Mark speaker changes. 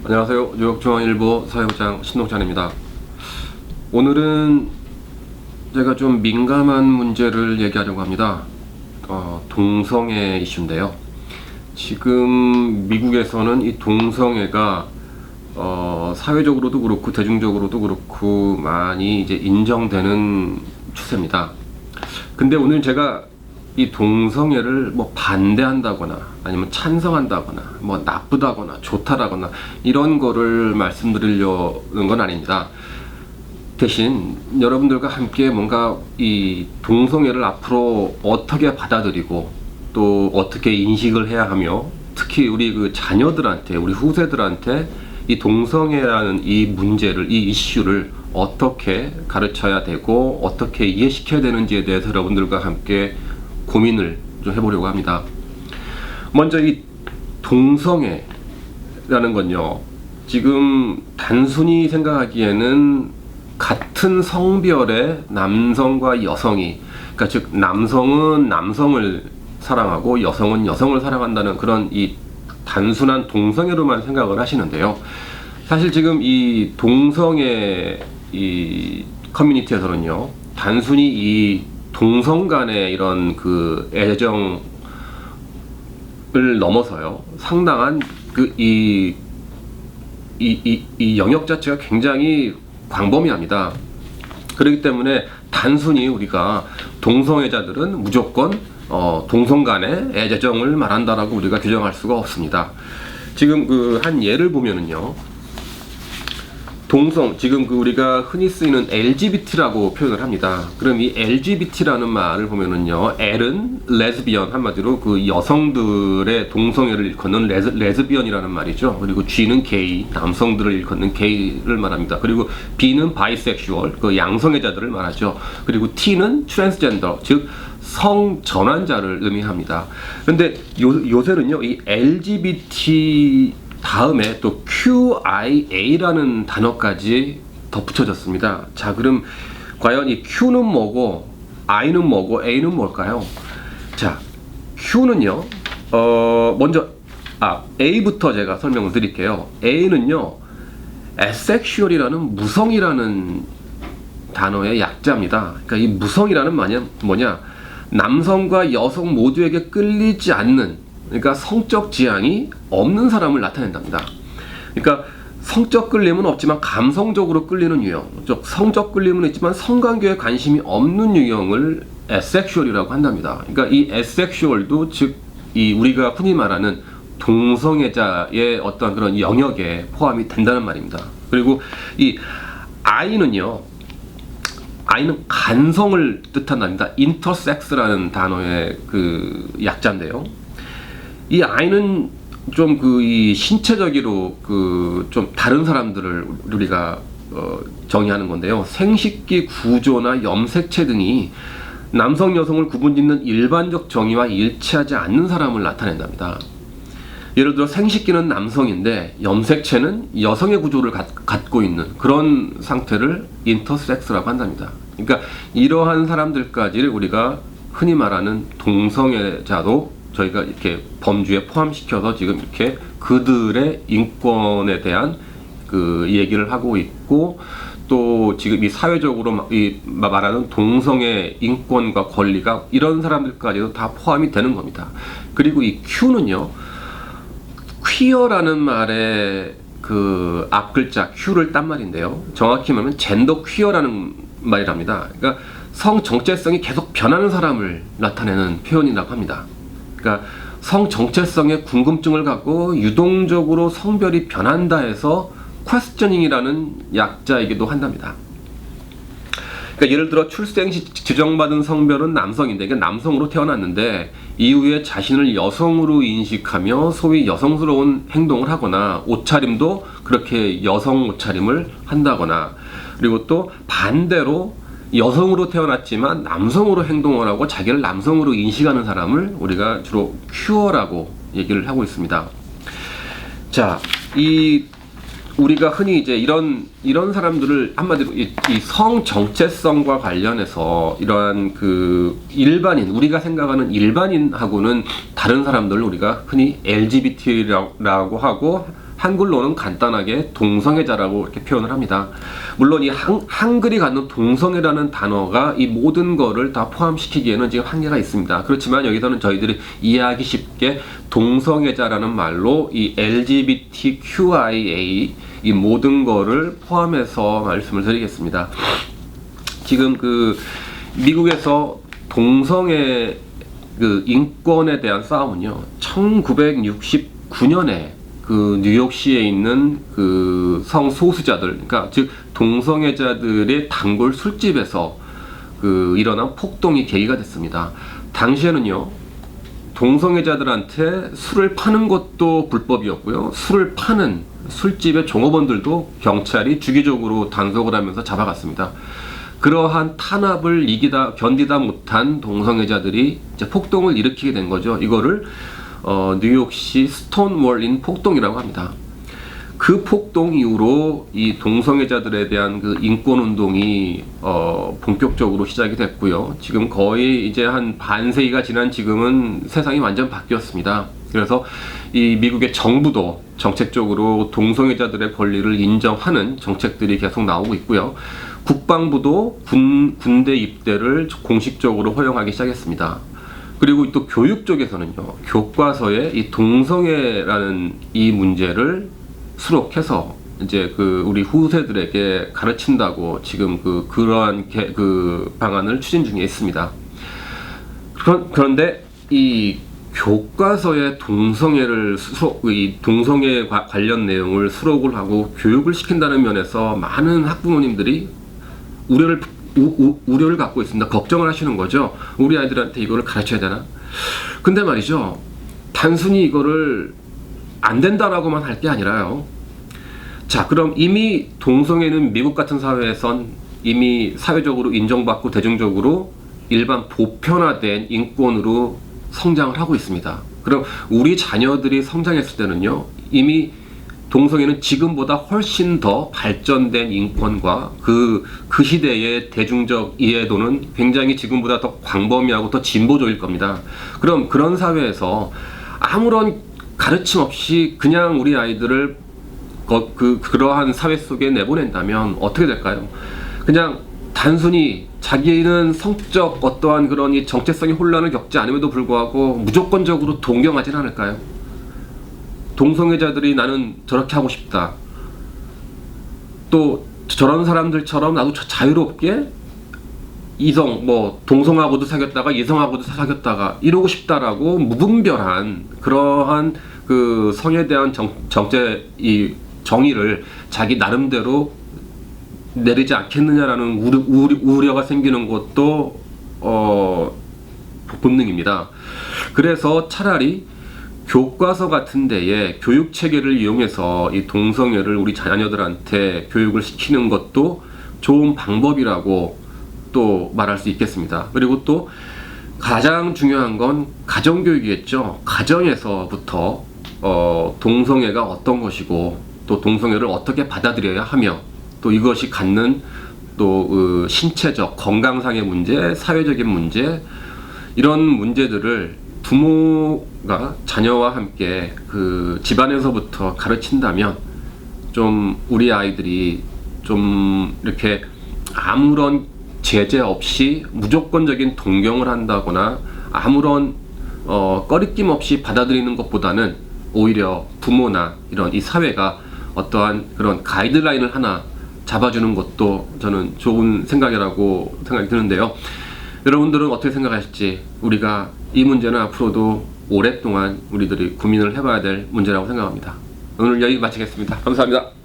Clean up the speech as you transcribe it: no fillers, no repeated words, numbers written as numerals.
Speaker 1: 안녕하세요. 뉴욕중앙일보 사회부장 신동찬입니다. 오늘은 제가 좀 민감한 문제를 얘기하려고 합니다. 동성애 이슈인데요. 지금 미국에서는 이 동성애가 사회적으로도 그렇고 대중적으로도 그렇고 많이 이제 인정되는 추세입니다. 근데 오늘 제가 이 동성애를 뭐 반대한다거나 아니면 찬성한다거나 뭐 나쁘다거나 좋다라거나 이런 거를 말씀드리려는 건 아닙니다. 대신 여러분들과 함께 뭔가 이 동성애를 앞으로 어떻게 받아들이고 또 어떻게 인식을 해야 하며, 특히 우리 그 자녀들한테, 우리 후세들한테 이 동성애라는 이 문제를, 이 이슈를 어떻게 가르쳐야 되고 어떻게 이해시켜야 되는지에 대해서 여러분들과 함께 고민을 좀 해보려고 합니다. 먼저 이 동성애라는 건요, 지금 단순히 생각하기에는 같은 성별의 남성과 여성이, 그러니까 즉 남성은 남성을 사랑하고 여성은 여성을 사랑한다는 그런 이 단순한 동성애로만 생각을 하시는데요. 사실 지금 이 동성애 이 커뮤니티에서는요, 단순히 이 동성 간의 이런 그 애정을 넘어서요, 상당한 그 이 영역 자체가 굉장히 광범위합니다. 그렇기 때문에 단순히 우리가 동성애자들은 무조건 동성 간의 애정을 말한다라고 우리가 규정할 수가 없습니다. 지금 그 한 예를 보면은요, 지금 그 우리가 흔히 쓰이는 LGBT라고 표현을 합니다. 그럼 이 LGBT라는 말을 보면은요, L은 레즈비언, 한마디로 그 여성들의 동성애를 일컫는 레즈비언이라는 말이죠. 그리고 G는 게이, 남성들을 일컫는 게이를 말합니다. 그리고 B는 바이섹슈얼, 그 양성애자들을 말하죠. 그리고 T는 트랜스젠더, 즉 성전환자를 의미합니다. 그런데 요새는요, 이 LGBT 다음에 또 QIA라는 단어까지 덧붙여졌습니다. 자, 그럼 과연 이 Q는 뭐고 I는 뭐고 A는 뭘까요? 자, Q는요, 먼저 A부터 제가 설명을 드릴게요. A는요, asexual이라는 무성이라는 단어의 약자입니다. 그러니까 이 무성이라는 뭐냐? 남성과 여성 모두에게 끌리지 않는, 그러니까 성적 지향이 없는 사람을 나타낸답니다. 그러니까 성적 끌림은 없지만 감성적으로 끌리는 유형, 즉 성적 끌림은 있지만 성관계에 관심이 없는 유형을 asexual이라고 한답니다. 그러니까 이 asexual도 즉 이 우리가 흔히 말하는 동성애자의 어떤 그런 영역에 포함이 된다는 말입니다. 그리고 이 I는요, I는 간성을 뜻한답니다. intersex라는 단어의 그 약자인데요. 이 I는 좀 그 이 신체적으로 그 좀 다른 사람들을 우리가 정의하는 건데요. 생식기 구조나 염색체 등이 남성 여성을 구분짓는 일반적 정의와 일치하지 않는 사람을 나타낸답니다. 예를 들어 생식기는 남성인데 염색체는 여성의 구조를 갖고 있는 그런 상태를 인터섹스라고 한답니다. 그러니까 이러한 사람들까지를 우리가 흔히 말하는 동성애자도 저희가 이렇게 범주에 포함시켜서 지금 이렇게 그들의 인권에 대한 그 얘기를 하고 있고, 또 지금 이 사회적으로 이 말하는 동성애 인권과 권리가 이런 사람들까지도 다 포함이 되는 겁니다. 그리고 이 Q는요, 퀴어라는 말의 그 앞글자 Q를 딴 말인데요, 정확히 말하면 젠더 퀴어라는 말이랍니다. 그러니까 성 정체성이 계속 변하는 사람을 나타내는 표현이라고 합니다. 그러니까 성 정체성에 궁금증을 갖고 유동적으로 성별이 변한다 해서 퀘스처닝이라는 약자이기도 한답니다. 그러니까 예를 들어 출생 시 지정받은 성별은 남성인데, 그러니까 남성으로 태어났는데 이후에 자신을 여성으로 인식하며 소위 여성스러운 행동을 하거나 옷차림도 그렇게 여성 옷차림을 한다거나, 그리고 또 반대로 여성으로 태어났지만 남성으로 행동을 하고 자기를 남성으로 인식하는 사람을 우리가 주로 큐어라고 얘기를 하고 있습니다. 자, 우리가 흔히 이제 이런 사람들을 한마디로 이 성 정체성과 관련해서 이러한 그 일반인, 우리가 생각하는 일반인하고는 다른 사람들을 우리가 흔히 LGBT라고 하고 한글로는 간단하게 동성애자라고 이렇게 표현을 합니다. 물론 이 한글이 갖는 동성애라는 단어가 이 모든 거를 다 포함시키기에는 지금 한계가 있습니다. 그렇지만 여기서는 저희들이 이해하기 쉽게 동성애자라는 말로 이 LGBTQIA 이 모든 거를 포함해서 말씀을 드리겠습니다. 지금 그 미국에서 동성애 그 인권에 대한 싸움은요, 1969년에 그 뉴욕시에 있는 그 성소수자들, 그러니까 즉 동성애자들의 단골 술집에서 그 일어난 폭동이 계기가 됐습니다. 당시에는요, 동성애자들한테 술을 파는 것도 불법이었고요, 술을 파는 술집의 종업원들도 경찰이 주기적으로 단속을 하면서 잡아갔습니다. 그러한 탄압을 견디다 못한 동성애자들이 이제 폭동을 일으키게 된 거죠. 이거를 뉴욕시 스톤월인 폭동이라고 합니다. 그 폭동 이후로 이 동성애자들에 대한 그 인권 운동이 본격적으로 시작이 됐고요. 지금 거의 이제 한 반세기가 지난 지금은 세상이 완전 바뀌었습니다. 그래서 이 미국의 정부도 정책적으로 동성애자들의 권리를 인정하는 정책들이 계속 나오고 있고요. 국방부도 군대 입대를 공식적으로 허용하기 시작했습니다. 그리고 또 교육 쪽에서는요, 교과서에 이 동성애라는 이 문제를 수록해서 이제 그 우리 후세들에게 가르친다고 지금 그러한 방안을 추진 중에 있습니다. 그런데 이 교과서에 동성애 관련 내용을 수록을 하고 교육을 시킨다는 면에서 많은 학부모님들이 우려를 갖고 있습니다. 걱정을 하시는 거죠. 우리 아이들한테 이거를 가르쳐야 되나? 근데 말이죠, 단순히 이거를 안 된다라고만 할 게 아니라요. 자, 그럼 이미 동성애는 미국 같은 사회에선 이미 사회적으로 인정받고 대중적으로 일반 보편화된 인권으로 성장을 하고 있습니다. 그럼 우리 자녀들이 성장했을 때는요, 이미 동성애는 지금보다 훨씬 더 발전된 인권과 그 시대의 대중적 이해도는 굉장히 지금보다 더 광범위하고 더 진보적일 겁니다. 그럼 그런 사회에서 아무런 가르침 없이 그냥 우리 아이들을 그러한 사회 속에 내보낸다면 어떻게 될까요? 그냥 단순히 자기는 성적 어떠한 그런 이 정체성의 혼란을 겪지 않음에도 불구하고 무조건적으로 동경하진 않을까요? 동성애자들이 나는 저렇게 하고 싶다, 또 저런 사람들처럼 나도 자유롭게 동성하고도 사귀었다가 이성하고도 사귀었다가 이러고 싶다라고 무분별한 그러한 그 성에 대한 이 정의를 자기 나름대로 내리지 않겠느냐라는 우려가 생기는 것도 본능입니다. 그래서 차라리 교과서 같은 데에 교육 체계를 이용해서 이 동성애를 우리 자녀들한테 교육을 시키는 것도 좋은 방법이라고 또 말할 수 있겠습니다. 그리고 또 가장 중요한 건 가정교육이겠죠. 가정에서부터 동성애가 어떤 것이고 또 동성애를 어떻게 받아들여야 하며 또 이것이 갖는 또 신체적 건강상의 문제, 사회적인 문제, 이런 문제들을 부모가 자녀와 함께 그 집안에서부터 가르친다면 좀 우리 아이들이 좀 이렇게 아무런 제재 없이 무조건적인 동경을 한다거나 아무런 꺼리낌 없이 받아들이는 것보다는 오히려 부모나 이런 이 사회가 어떠한 그런 가이드라인을 하나 잡아주는 것도 저는 좋은 생각이라고 생각이 드는데요. 여러분들은 어떻게 생각하실지, 우리가 이 문제는 앞으로도 오랫동안 우리들이 고민을 해봐야 될 문제라고 생각합니다. 오늘 여기 마치겠습니다. 감사합니다.